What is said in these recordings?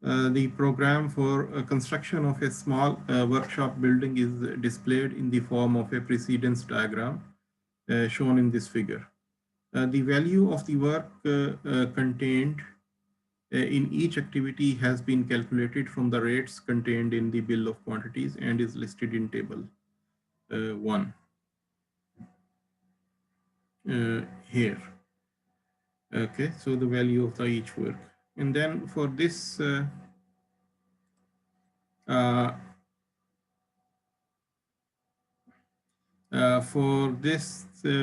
The program for construction of a small workshop building is displayed in the form of a precedence diagram shown in this figure. The value of the work contained in each activity has been calculated from the rates contained in the bill of quantities and is listed in table 1 here. Okay, so the value of the each work. And then for this, uh,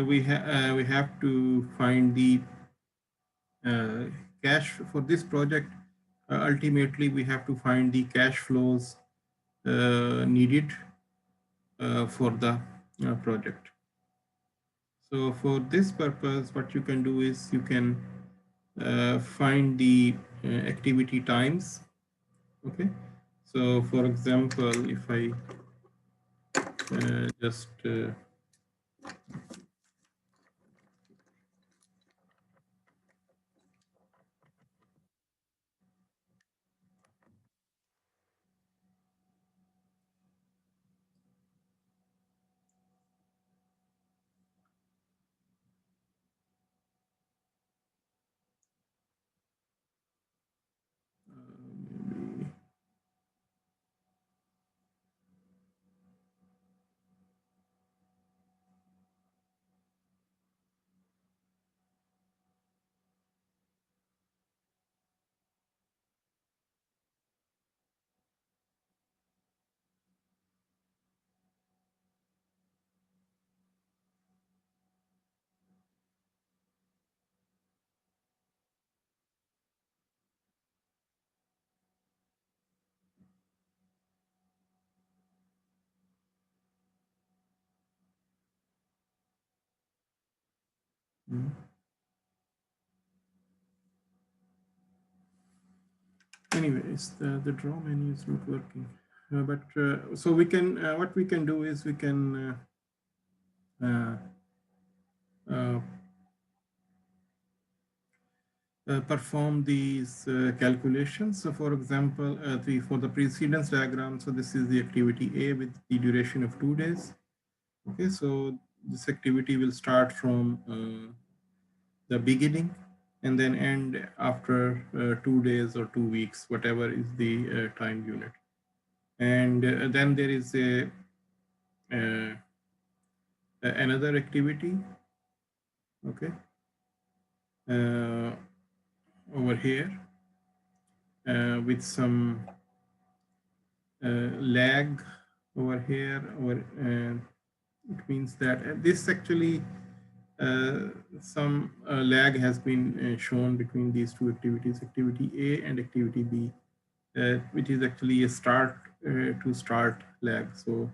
we have to find the cash for this project. Ultimately, we have to find the cash flows needed for the project. So for this purpose, what you can do is you can find the activity times. Okay. So for example, if I just maybe mm. Anyways, the draw menu is not working. But so we can what we can do is we can uh, uh, perform these calculations. So for example, for the precedence diagram, so this is the activity A with the duration of 2 days. Okay, so this activity will start from the beginning and then end after 2 days or 2 weeks, whatever is the time unit. And then there is uh, another activity, okay, uh, over here with some lag over here, or it means that this actually some lag has been shown between these two activities, activity A and activity B, which is actually a start to start lag. So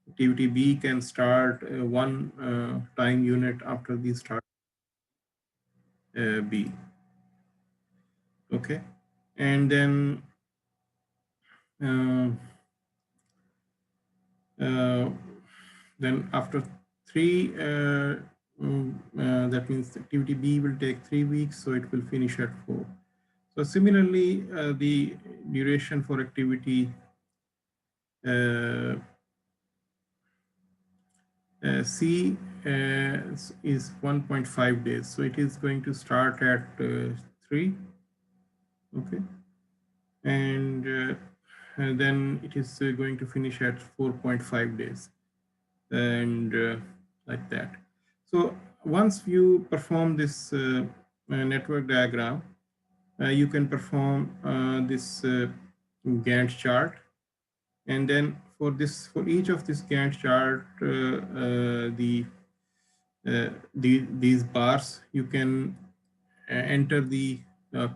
activity B can start one time unit after the start B. Okay, and then uh, uh, then after 3, that means activity B will take 3 weeks, so it will finish at 4. So similarly, the duration for activity uh, C is 1.5 days. So it is going to start at 3, okay, and then it is going to finish at 4.5 days, and like that. So once you perform this network diagram, you can perform this Gantt chart, and then for each of this Gantt chart, these bars you can enter the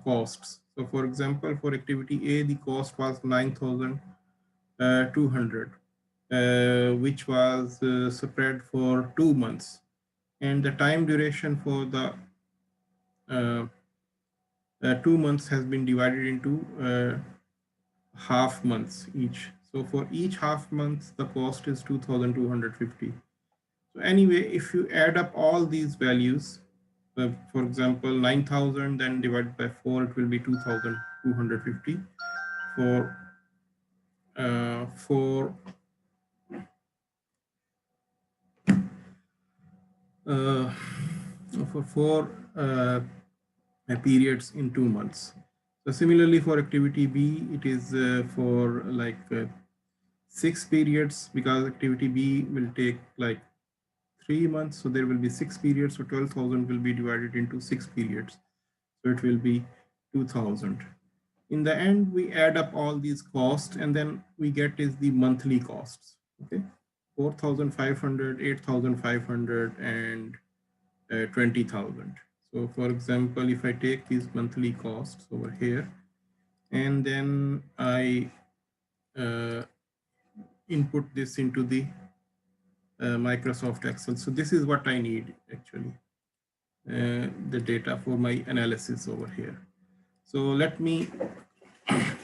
costs. So for example, for activity A, the cost was 9,200, which was spread for 2 months, and the time duration for the 2 months has been divided into half months each. So for each half month, the cost is 2,250. So anyway, if you add up all these values, for example, 9,000, then divided by 4, it will be 2,250. for uh, for 4 periods in 2 months. So similarly for activity B, it is for like 6 periods, because activity B will take like 3 months. So there will be 6 periods. So 12,000 will be divided into 6 periods. So it will be 2,000. In the end, we add up all these costs and then we get is the monthly costs. Okay, 4,500, 8,500, and 20,000. So for example, if I take these monthly costs over here and then I input this into the Microsoft Excel. So this is what I need actually, the data for my analysis over here. So let me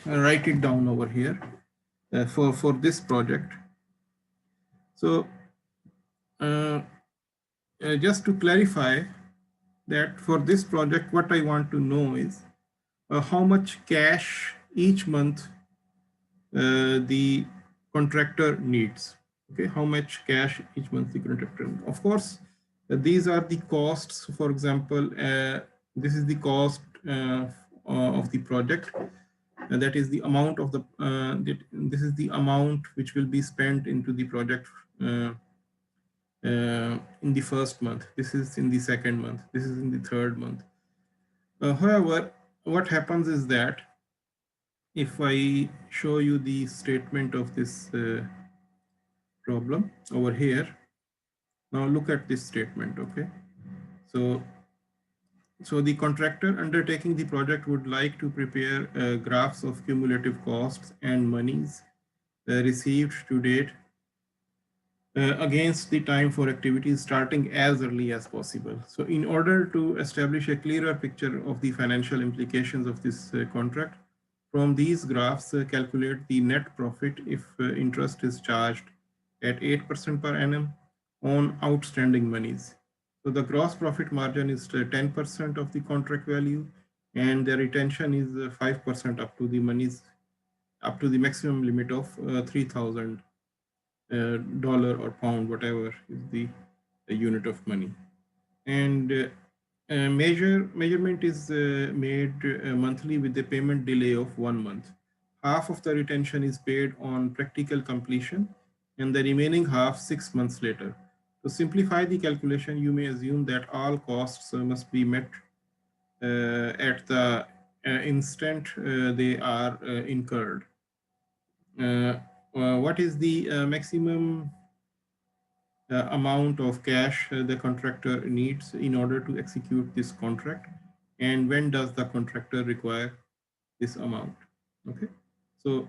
write it down over here for this project. So just to clarify that for this project, what I want to know is how much cash each month the contractor needs. Okay, how much cash each month the contractor needs. Of course, these are the costs. For example, this is the cost of the project. That is the amount of the this is the amount which will be spent into the project in the first month. This is in the second month. This is in the third month. However, what happens is that if I show you the statement of this problem over here, now look at this statement. Okay, so the contractor undertaking the project would like to prepare graphs of cumulative costs and monies received to date against the time for activities starting as early as possible. So in order to establish a clearer picture of the financial implications of this contract, from these graphs, calculate the net profit if interest is charged at 8% per annum on outstanding monies. So the gross profit margin is 10% of the contract value, and the retention is 5% up to the monies, up to the maximum limit of 3,000 dollar or pound, whatever is the unit of money. And measurement is made monthly with a payment delay of 1 month. Half of the retention is paid on practical completion and the remaining half 6 months later. To simplify the calculation, you may assume that all costs must be met at the instant they are incurred. What is the maximum amount of cash the contractor needs in order to execute this contract, and when does the contractor require this amount? Okay, so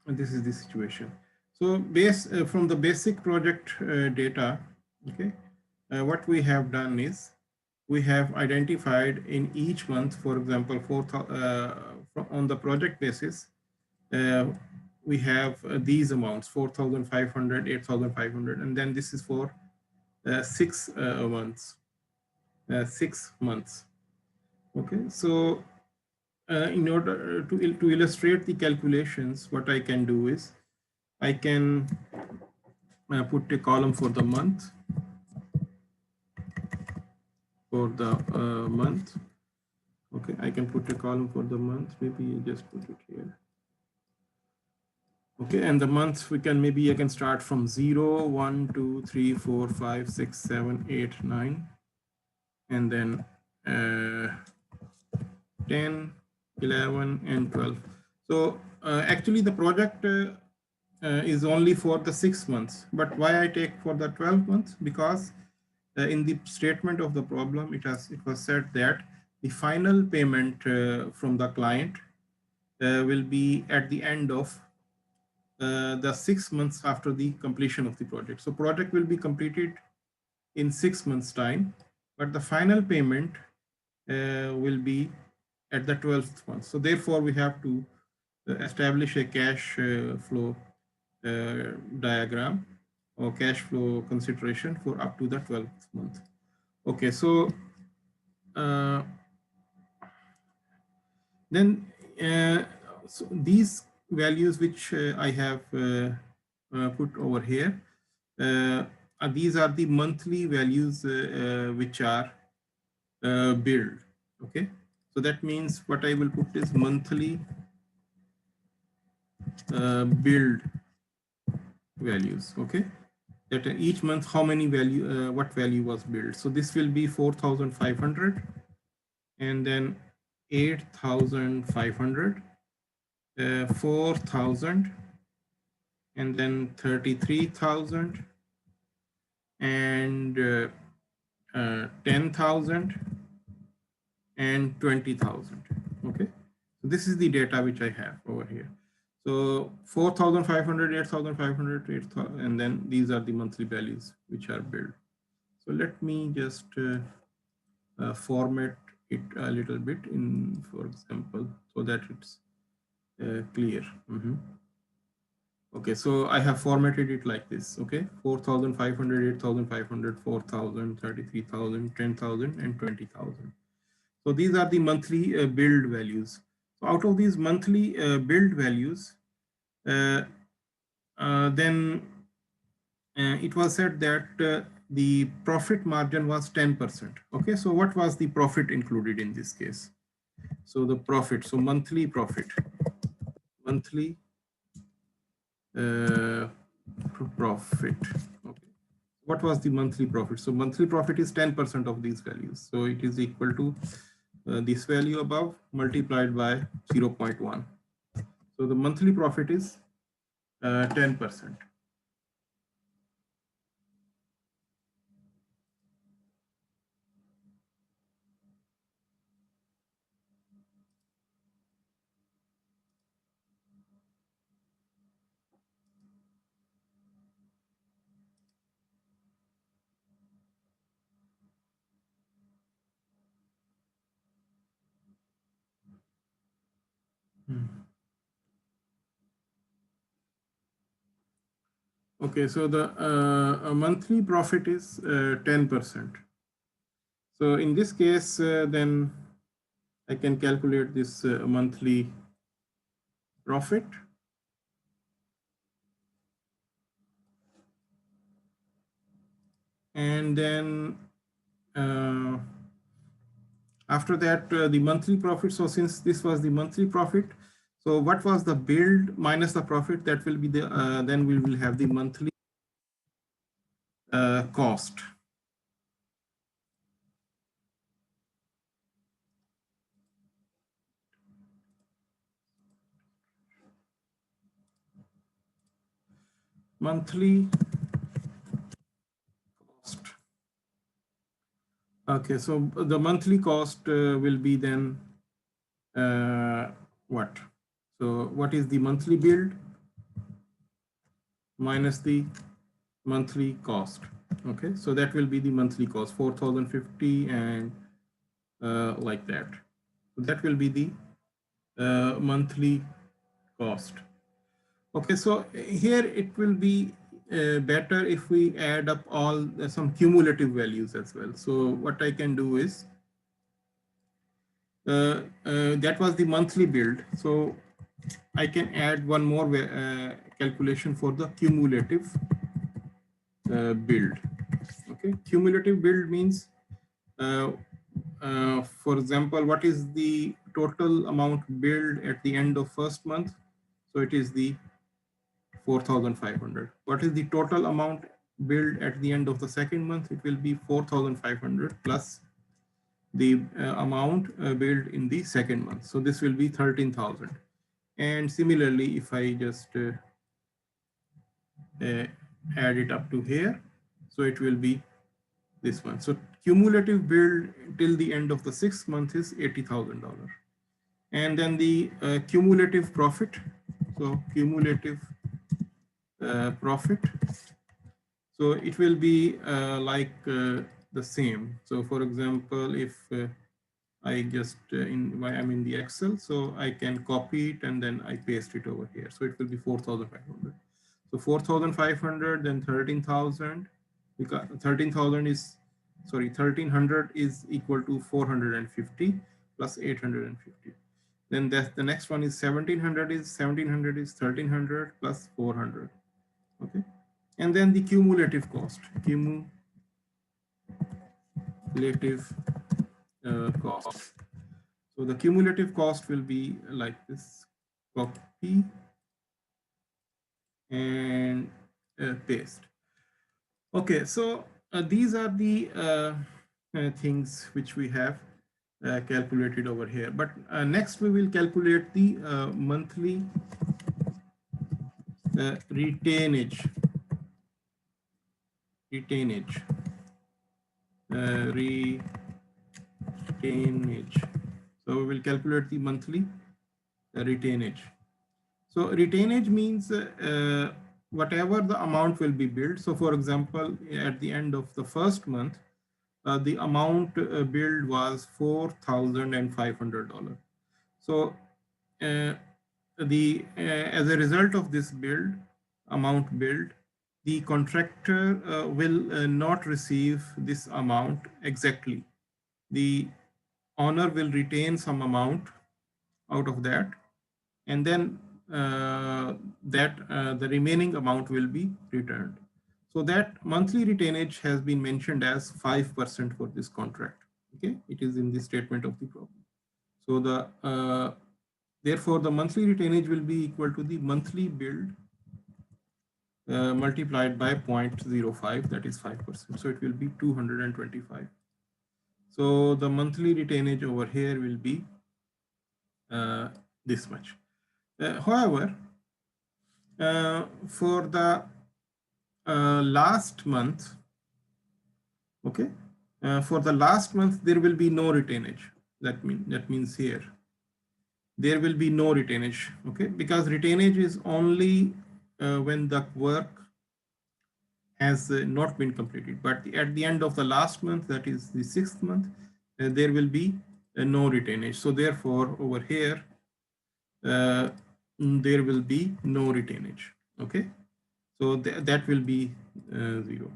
this is the situation. So from the basic project data, okay, what we have done is we have identified in each month, for example, on the project basis, we have these amounts, 4,500, 8,500, and then this is for 6 months. 6 months. Okay, so in order to illustrate the calculations, what I can do is I can put a column for the month, Okay, I can put a column for the month. Maybe just put it here. Okay, and the months we can, maybe I can start from 0, 1, 2, 3, 4, 5, 6, 7, 8, 9, and then 10, 11, and 12. So actually the project is only for the 6 months, but why I take for the 12 months? Because in the statement of the problem, it was said that the final payment from the client will be at the end of the 6 months after the completion of the project. So project will be completed in 6 months time, but the final payment will be at the 12th month. So therefore we have to establish a cash flow diagram or cash flow consideration for up to the 12th month. Okay, so then so these values which I have put over here, these are the monthly values which are billed. Okay, so that means what I will put is monthly billed values. Okay, that each month how many value, what value was billed. So this will be 4,500, and then 8,500, 4,000, and then 33,000, and 10,000, and 20,000. Okay, so this is the data which I have over here. So 4,500, 8,500, 8,000, and then these are the monthly values which are billed. So let me just format it a little bit in, for example, so that it's clear. Okay, so I have formatted it like this. Okay, 4,500, 8,500, 4,000, 33,000, 10,000, and 20,000. So these are the monthly billed values. So out of these monthly billed values, then it was said that the profit margin was 10%. Okay, so what was the profit included in this case? So the profit, so monthly profit, monthly profit. Okay, what was the monthly profit? So monthly profit is 10% of these values. So it is equal to this value above multiplied by 0.1. So the monthly profit is 10%. Okay, so the monthly profit is 10%. So in this case, then I can calculate this monthly profit. And then after that, the monthly profit. So since this was the monthly profit, so what was the build minus the profit? That will be the, then we will have the monthly cost. Monthly cost. Okay, so the monthly cost will be then what? So what is the monthly build minus the monthly cost? Okay, so that will be the monthly cost, 4,050, and like that. So that will be the monthly cost. Okay, so here it will be better if we add up all some cumulative values as well. So what I can do is, that was the monthly build. So I can add one more calculation for the cumulative build. Okay, cumulative build means, for example, what is the total amount billed at the end of first month? So it is the 4,500. What is the total amount billed at the end of the second month? It will be 4,500 plus the amount billed in the second month. So this will be 13,000. And similarly, if I just add it up to here, so it will be this one. So cumulative build till the end of the sixth month is $80,000. And then the cumulative profit. So cumulative profit. So it will be like the same. So for example, if I just I'm in the Excel, so I can copy it and then I paste it over here. So it will be 4,500. So 4,500, then 13,000, because 13,000 is, sorry, 1,300 is equal to 450 plus 850. Then that's the next one is 1700 is 1300 plus 400. Okay. And then the cumulative cost, cumulative cost. So the cumulative cost will be like this, copy and paste. Okay, so these are the things which we have calculated over here. But next we will calculate the monthly retainage. Retainage. So we will calculate the monthly retainage. So retainage means whatever the amount will be billed. So for example, at the end of the first month, the amount billed was $4,500. So as a result of this amount billed, the contractor will not receive this amount exactly. The owner will retain some amount out of that, and then the remaining amount will be returned. So that monthly retainage has been mentioned as 5% for this contract. Okay, it is in the statement of the problem. So therefore the monthly retainage will be equal to the monthly billed multiplied by 0.05, that is 5%. So it will be 225. So the monthly retainage over here will be this much. However, for the last month, okay, for the last month there will be no retainage. That means here there will be no retainage, okay, because retainage is only when the work has not been completed. But at the end of the last month, that is the 6th month, there will be no retainage. So therefore, over here, there will be no retainage. Okay, so that will be 0.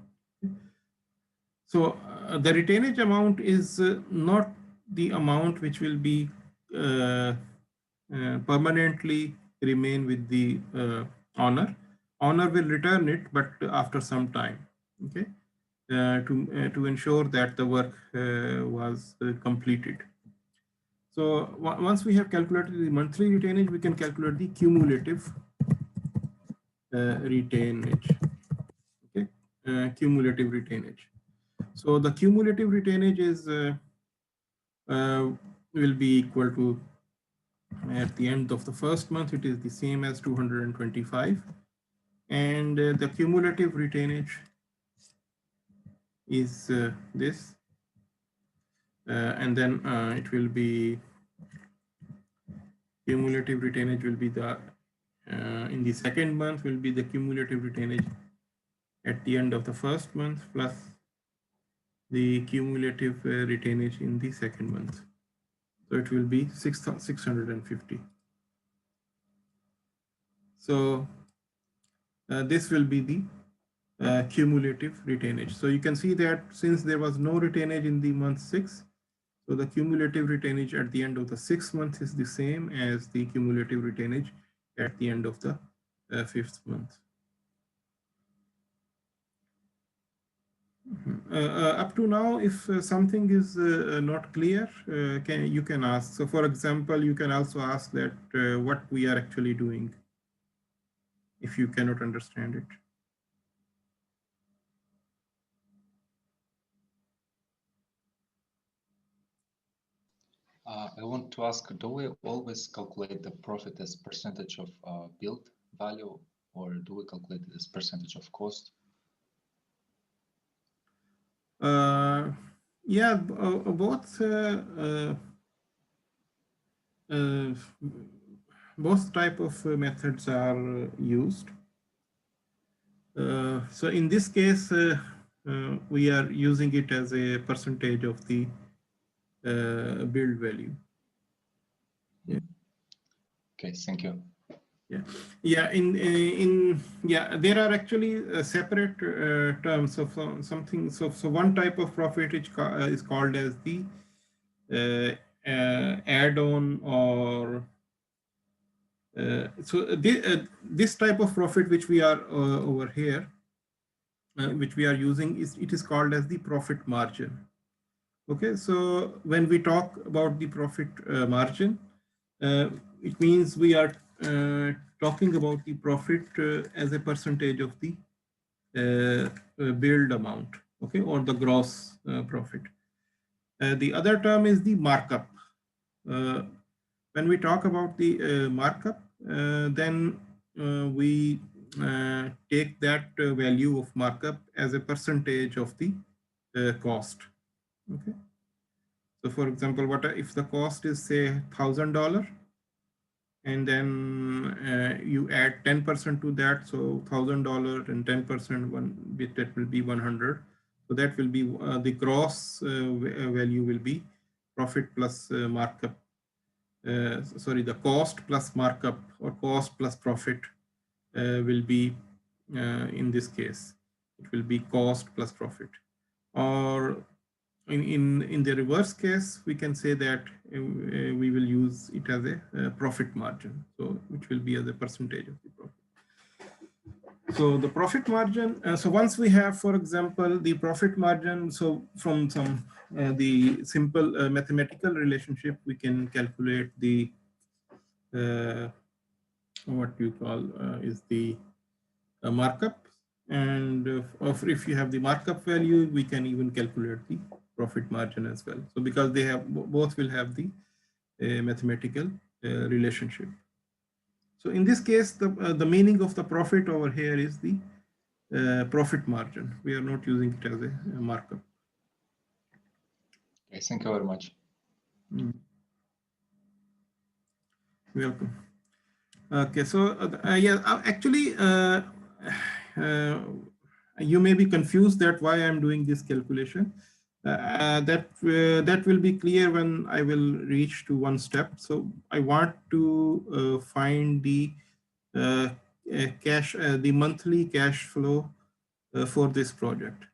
So the retainage amount is not the amount which will be permanently remain with the owner. Owner will return it, but after some time. Okay, to ensure that the work was completed. So once we have calculated the monthly retainage, we can calculate the cumulative retainage. Okay, cumulative retainage. So the cumulative retainage is will be equal to, at the end of the first month, it is the same as 225, and the cumulative retainage is this, and then it will be cumulative retainage will be the in the second month will be the cumulative retainage at the end of the first month plus the cumulative retainage in the second month. So it will be 650. So this will be the cumulative retainage. So you can see that since there was no retainage in the month 6, so the cumulative retainage at the end of the 6th month is the same as the cumulative retainage at the end of the 5th month. Up to now, if something is not clear, you can ask. So for example, you can also ask that what we are actually doing if you cannot understand it. I want to ask, do we always calculate the profit as percentage of build value, or do we calculate it as percentage of cost? Yeah, both both type of methods are used. So in this case, we are using it as a percentage of the build value. Yeah. Okay, thank you. Yeah, there are actually separate terms of something. So one type of profit is called as the add-on or this type of profit which we are over here, which we are using, it is called as the profit margin. Okay, so when we talk about the profit margin, it means we are talking about the profit as a percentage of the billed amount, okay, or the gross profit. The other term is the markup. When we talk about the markup, then we take that value of markup as a percentage of the cost. Okay. So for example, what if the cost is say $1,000, and then you add 10% to that, so $1,000 and 10%, one bit, that will be 100. So that will be the gross value will be profit plus markup. Sorry, the cost plus markup or cost plus profit will be in this case, it will be cost plus profit. Or in the reverse case, we can say that we will use it as a profit margin, so which will be as a percentage of the profit. So the profit margin, so once we have, for example, the profit margin, so from some the simple mathematical relationship, we can calculate the what you call is the markup, and if you have the markup value, we can even calculate the profit margin as well. So because they have, both will have the mathematical relationship. So in this case, the meaning of the profit over here is the profit margin. We are not using it as a markup. Okay, thank you very much. Welcome. Okay, so yeah, actually, you may be confused that why I'm doing this calculation. That will be clear when I will reach to one step. So I want to find the the monthly cash flow for this project.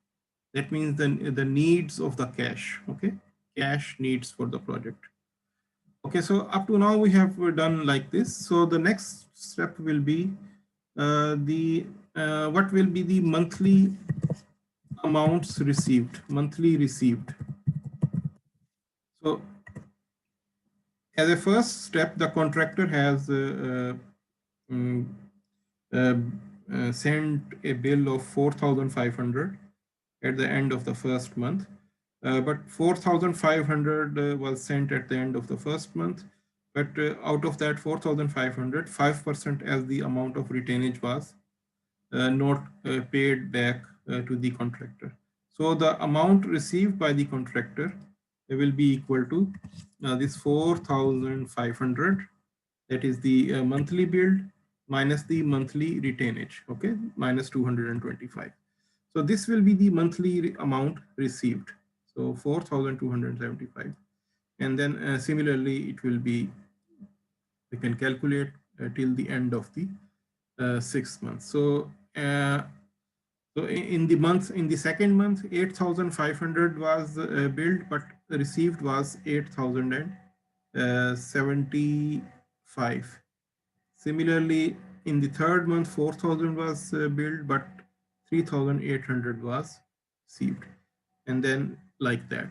That means the needs of the cash. Okay, cash needs for the project. Okay, so up to now we have done like this. So the next step will be what will be the monthly amounts received, monthly received. So as a first step, the contractor has sent a bill of 4,500 at the end of the first month. But 4,500 was sent at the end of the first month. But out of that 4,500, 5% as the amount of retainage was not paid back to the contractor. So the amount received by the contractor will be equal to this 4,500. That is the monthly build minus the monthly retainage, okay, minus 225. So this will be the monthly amount received. So 4,275. And then similarly, it will be, we can calculate till the end of the 6 months. So in the second month, 8,500 was billed, but received was 8,075. Similarly, in the third month, 4,000 was billed, but 3,800 was received, and then like that.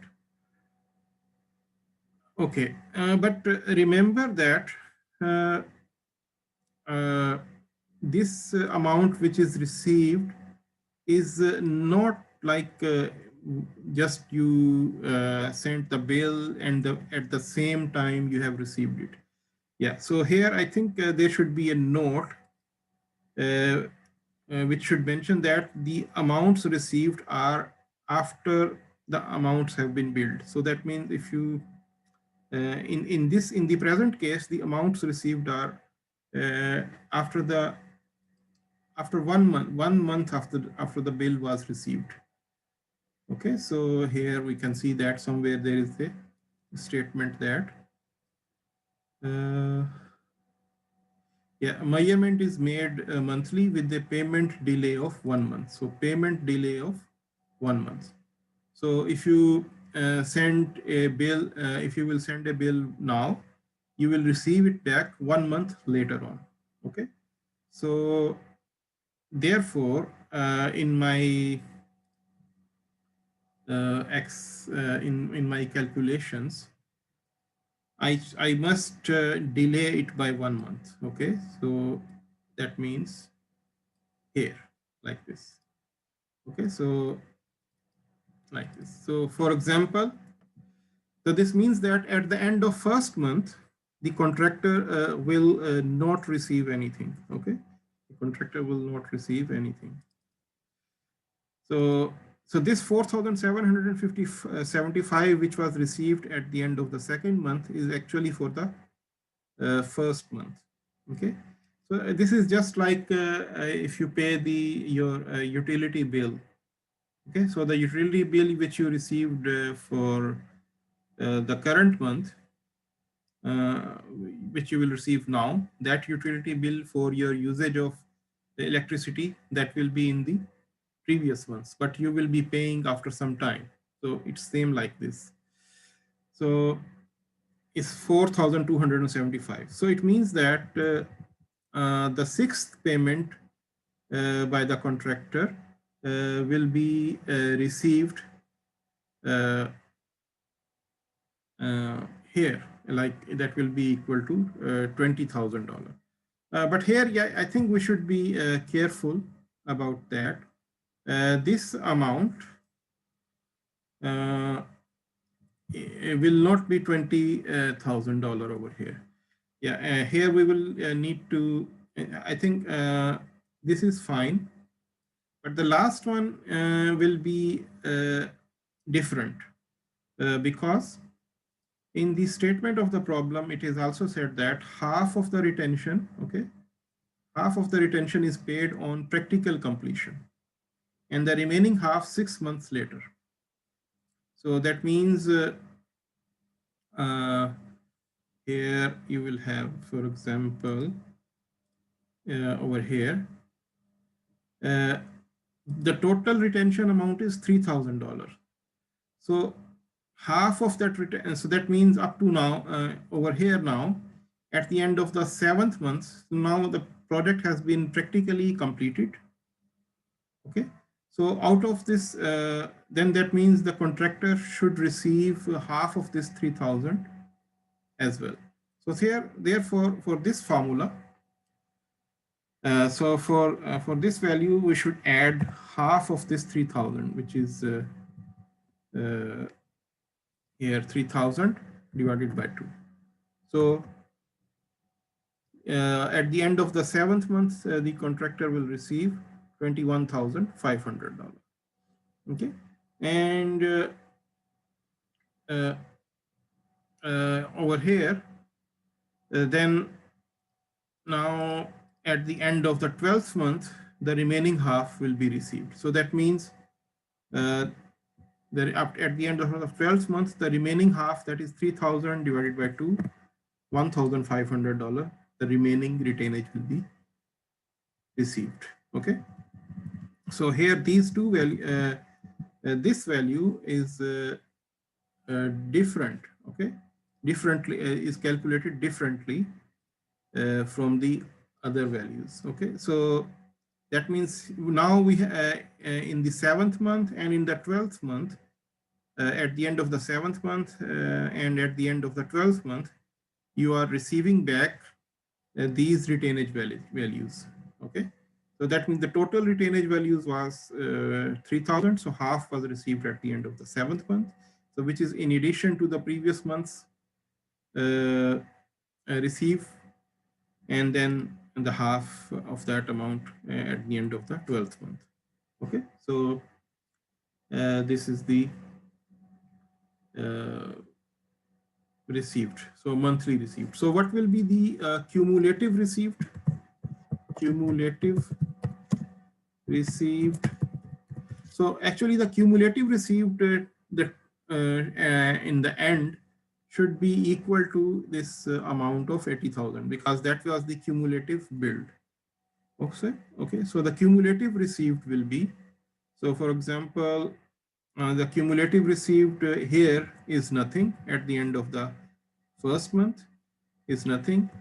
Okay, but remember that this amount which is received is not like just you sent the bill and at the same time you have received it. Yeah, so here I think there should be a note which should mention that the amounts received are after the amounts have been billed. So that means if you in the present case, the amounts received are after 1 month after the bill was received. Okay, so here we can see that somewhere there is a statement that yeah, measurement is made monthly with the payment delay of 1 month. So payment delay of 1 month. So if you send a bill, if you will send a bill now, you will receive it back 1 month later on. Okay. So therefore, in my in my calculations, I must delay it by 1 month. Okay. So that means here, like this. Okay. So like this. So for example, so this means that at the end of first month, the contractor will not receive anything. Okay, the contractor will not receive anything. So this 4,775 which was received at the end of the second month is actually for the first month. Okay, so this is just like if you pay your utility bill. Okay, so the utility bill which you received for the current month, which you will receive now, that utility bill for your usage of the electricity, that will be in the previous months, but you will be paying after some time. So it's same like this. So it's 4,275. So it means that the sixth payment by the contractor will be received here, like that will be equal to $20,000. But here, yeah, I think we should be careful about that. This amount will not be $20,000 over here. Yeah, here we will need to, I think this is fine, but the last one will be different because in the statement of the problem, it is also said that half of the retention, okay, half of the retention is paid on practical completion and the remaining half 6 months later. So that means here you will have, for example, over here, the total retention amount is $3,000. So half of that retention, so that means up to now, over here now, at the end of the 7th month, so now the project has been practically completed. Okay, so out of this, then that means the contractor should receive half of this 3,000 as well. So here, therefore, for this formula, so for this value, we should add half of this 3,000, which is here 3,000 divided by 2. So at the end of the 7th month, the contractor will receive $21,500. Okay, and over here, then now at the end of the 12th month, the remaining half will be received. So that means at the end of the 12th month, the remaining half, that is 3,000 divided by 2, $1,500, the remaining retainage will be received. Okay, so here these two value, this value is different. Okay, differently is calculated differently from the other values. Okay, so that means now we in the 7th month and in the 12th month, at the end of the 7th month and at the end of the 12th month, you are receiving back these retainage values. Okay, so that means the total retainage values was 3,000. So half was received at the end of the 7th month. So which is in addition to the previous month's receive, and then the half of that amount at the end of the 12th month. Okay, so this is the received, so monthly received. So what will be the cumulative received? Cumulative received. So actually the cumulative received in the end should be equal to this amount of 80,000 because that was the cumulative build. Okay, so the cumulative received will be, so for example, The cumulative received here is nothing at the end of the first month, is nothing.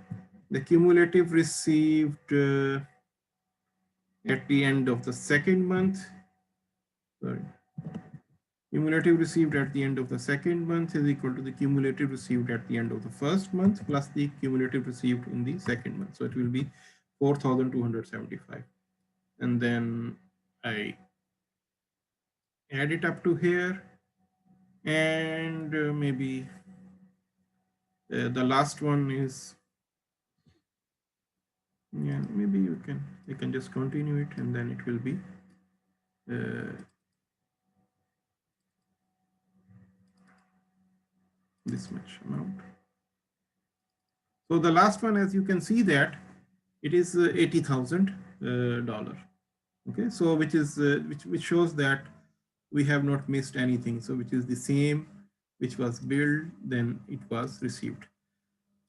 The cumulative received at the end of the second month, sorry, cumulative received at the end of the second month is equal to the cumulative received at the end of the first month plus the cumulative received in the second month. So it will be 4,275. And then I add it up to here, and maybe the last one is, yeah, maybe you can just continue it, and then it will be this much amount. So the last one, as you can see that it is $80,000. Okay, so which is which shows that we have not missed anything. So which is the same which was billed, then it was received.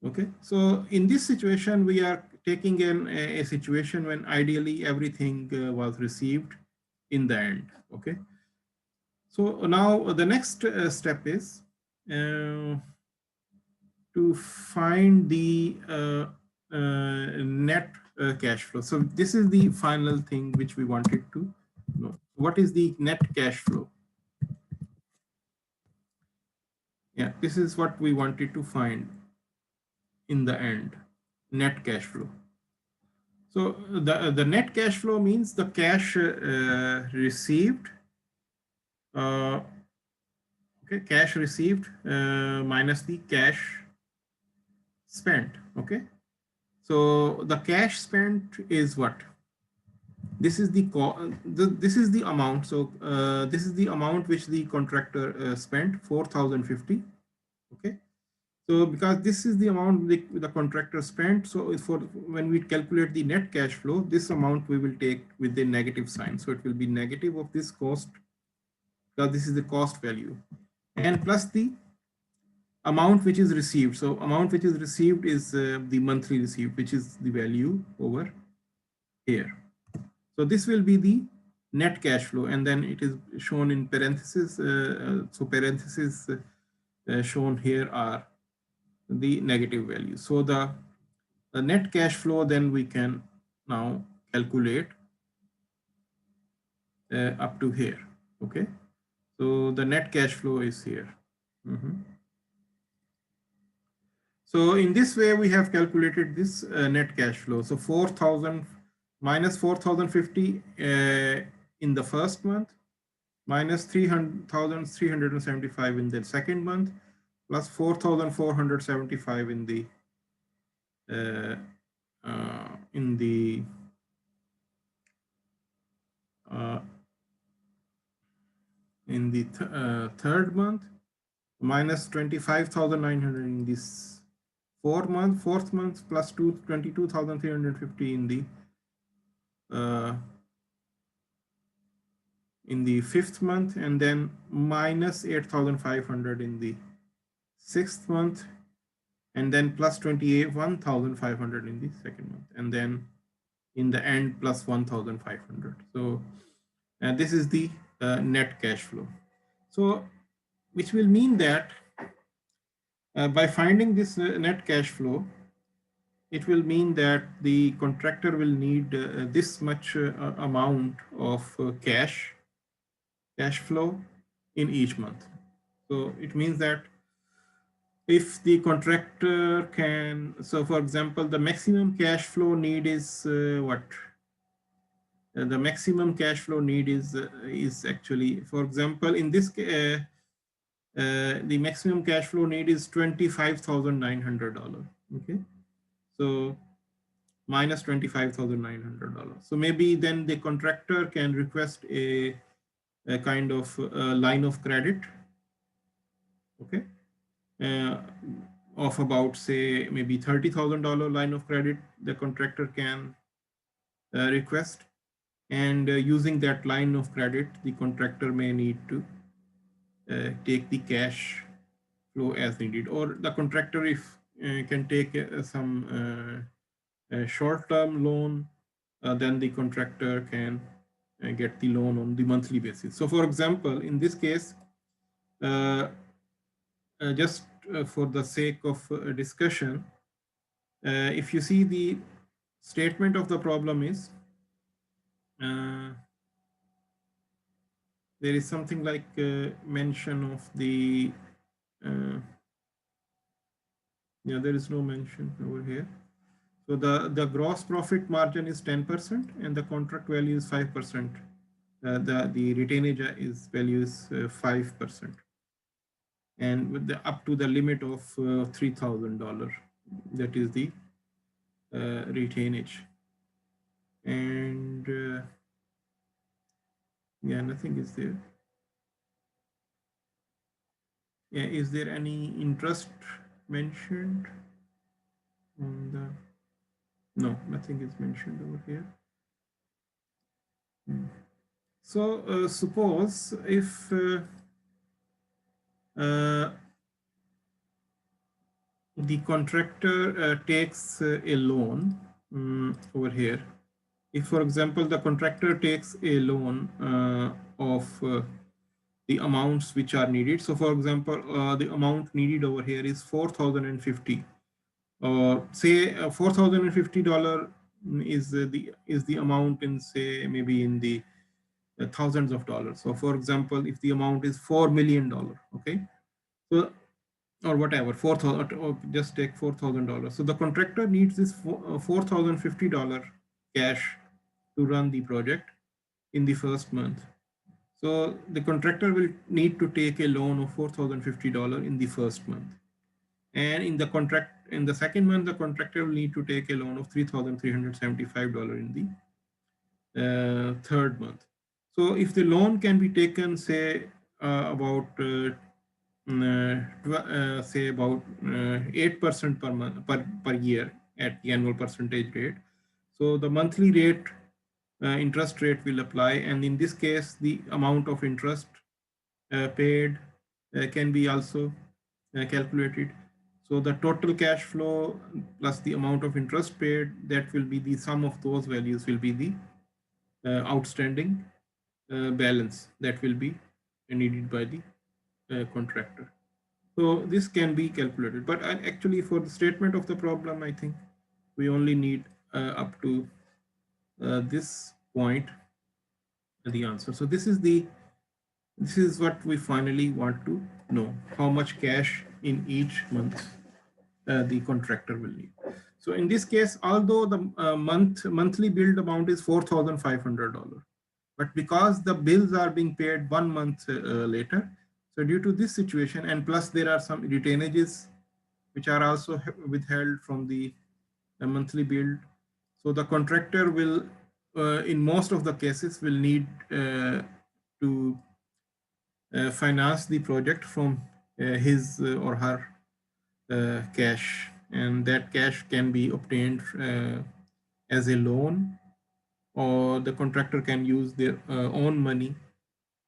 Okay, so in this situation, we are taking in a situation when ideally everything was received in the end. Okay, so now the next step is to find the net cash flow. So this is the final thing which we wanted to know. What is the net cash flow? Yeah, this is what we wanted to find in the end, net cash flow. So the net cash flow means the cash received, uh, okay, cash received minus the cash spent. Okay, so the cash spent is what? This is this is the amount. So this is the amount which the contractor spent, 4,050. Okay. So because this is the amount the contractor spent, so for when we calculate the net cash flow, this amount we will take with the negative sign. So it will be negative of this cost, because this is the cost value, and plus the amount which is received. So amount which is received is the monthly received, which is the value over here. So this will be the net cash flow, and then it is shown in parentheses. So parentheses shown here are the negative values. So the net cash flow, then we can now calculate up to here. Okay, so the net cash flow is here. So in this way, we have calculated this net cash flow. So 4,000 minus 4,050 in the first month, minus 3,375 in the second month, plus 4,475 in the uh, in the uh, third month, minus 25,900 in this fourth month, plus 22,350 in the fifth month, and then minus 8,500 in the sixth month, and then plus 21,500 in the second month, and then in the end plus 1,500. So this is the net cash flow. So which will mean that by finding this net cash flow, it will mean that the contractor will need this much amount of cash flow in each month. So it means that if the contractor can, so for example, the maximum cash flow need is what? The maximum cash flow need is actually, for example, in this the maximum cash flow need is $25,900. Okay, so minus $25,900. So maybe then the contractor can request a kind of line of credit, okay, uh, of about, say, maybe $30,000 line of credit the contractor can request. And using that line of credit, the contractor may need to take the cash flow as needed, or the contractor, if can take some short-term loan, then the contractor can get the loan on the monthly basis. So for example, in this case, just for the sake of discussion, if you see the statement of the problem is, there is something like mention of the, yeah, there is no mention over here. So the gross profit margin is 10% and the contract value is 5%. The retainage is value is 5%, and with the up to the limit of $3,000, that is the retainage. And yeah, nothing is there. Yeah, is there any interest mentioned on the? No, nothing is mentioned over here. So suppose if the contractor takes a loan over here. If, for example, the contractor takes a loan of the amounts which are needed. So, for example, the amount needed over here is 4,050. Say $4,050 is the amount in, say, maybe in the thousands of dollars. So, for example, if the amount is $4 million, okay, so or whatever, 4,000, or just take $4,000. So the contractor needs this $4,050 cash to run the project in the first month. So the contractor will need to take a loan of $4,050 in the first month. And in the second month, the contractor will need to take a loan of $3,375 in the third month. So if the loan can be taken, say about say about 8% per month per year at the annual percentage rate. So the monthly rate interest rate will apply, and in this case the amount of interest paid can be also calculated. So the total cash flow plus the amount of interest paid, that will be the sum of those values will be the outstanding balance that will be needed by the contractor. So this can be calculated, but actually for the statement of the problem, I think we only need up to this point the answer. So this is what we finally want to know: how much cash in each month the contractor will need. So in this case, although the monthly billed amount is $4,500, but because the bills are being paid 1 month later, so due to this situation, and plus there are some retainages which are also withheld from the monthly bill. So the contractor will, in most of the cases, will need to finance the project from his or her cash, and that cash can be obtained as a loan, or the contractor can use their own money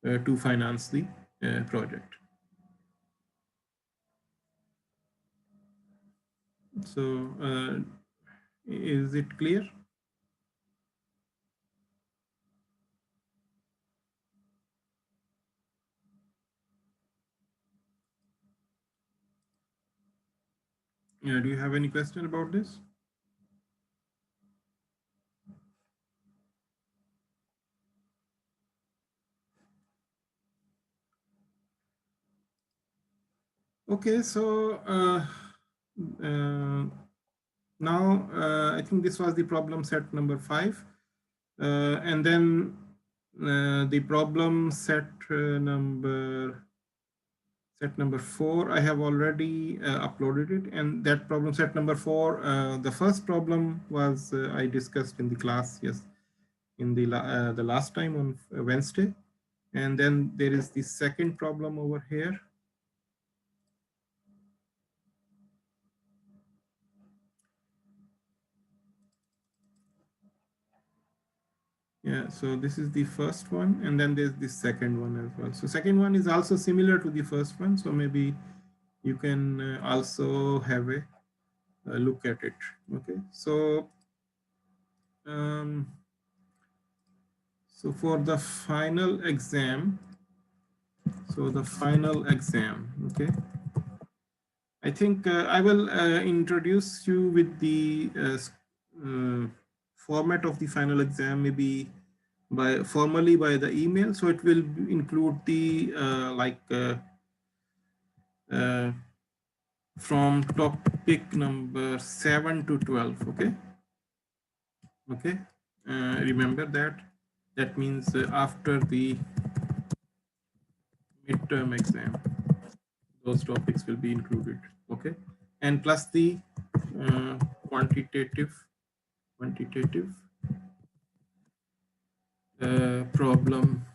to finance the project. So is it clear? Do you have any question about this? Okay, so now I think this was the problem set number 5, and then the problem set number 4, I have already uploaded it, and that problem set number 4, the first problem was I discussed in the class, yes, in the last time on Wednesday, and then there is the second problem over here. Yeah, so this is the first one, and then there's the second one as well. So second one is also similar to the first one, so maybe you can also have a look at it. Okay, so So for the final exam, okay, I think I will introduce you with the format of the final exam, maybe formally by the email. So it will include the from topic number 7 to 12. Okay. Remember that. That means after the midterm exam, those topics will be included. Okay, and plus the uh, quantitative problem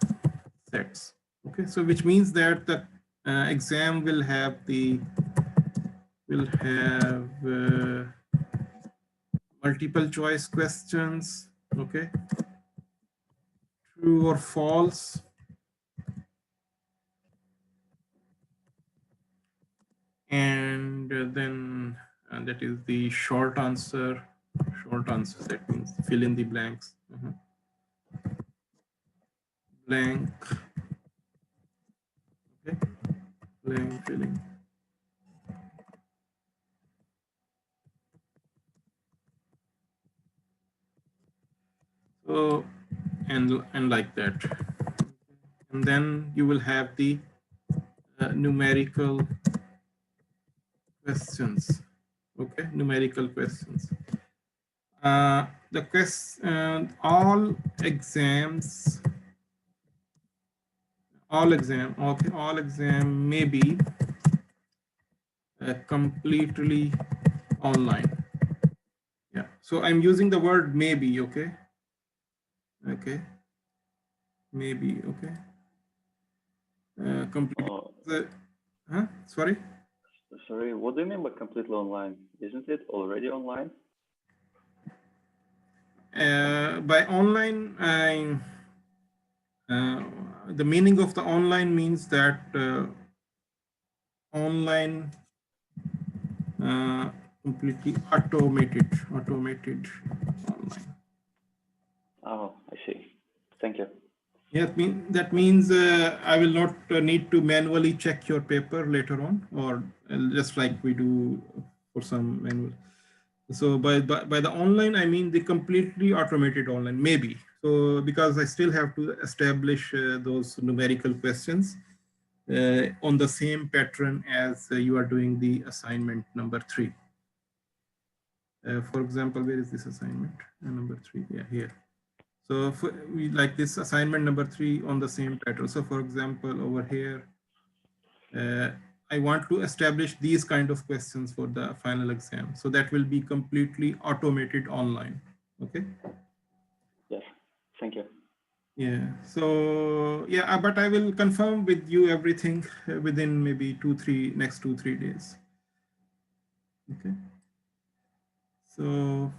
sets. Okay, so which means that the exam will have multiple choice questions. Okay, true or false, and then that is the short answer. That means fill in the blanks. Blank. Okay, blank filling. So and like that, and then you will have the numerical questions. Okay, numerical questions. The all exams may be completely online. Yeah, so I'm using the word maybe. Okay, maybe. Okay, completely. Sorry. Sorry, what do you mean by completely online? Isn't it already online? By online, the meaning of the online means that online completely automated online. Oh, I see. Thank you. Yeah, that means I will not need to manually check your paper later on, or just like we do for some manual. So by the online, I mean the completely automated online, maybe. So because I still have to establish those numerical questions on the same pattern as you are doing the assignment number 3. For example, where is this assignment? Number 3, yeah, here. So we like this assignment number 3 on the same pattern. So for example, over here, I want to establish these kind of questions for the final exam. So that will be completely automated online. Okay. Yes, thank you. Yeah. So yeah, but I will confirm with you everything within maybe next 2-3 days. Okay. So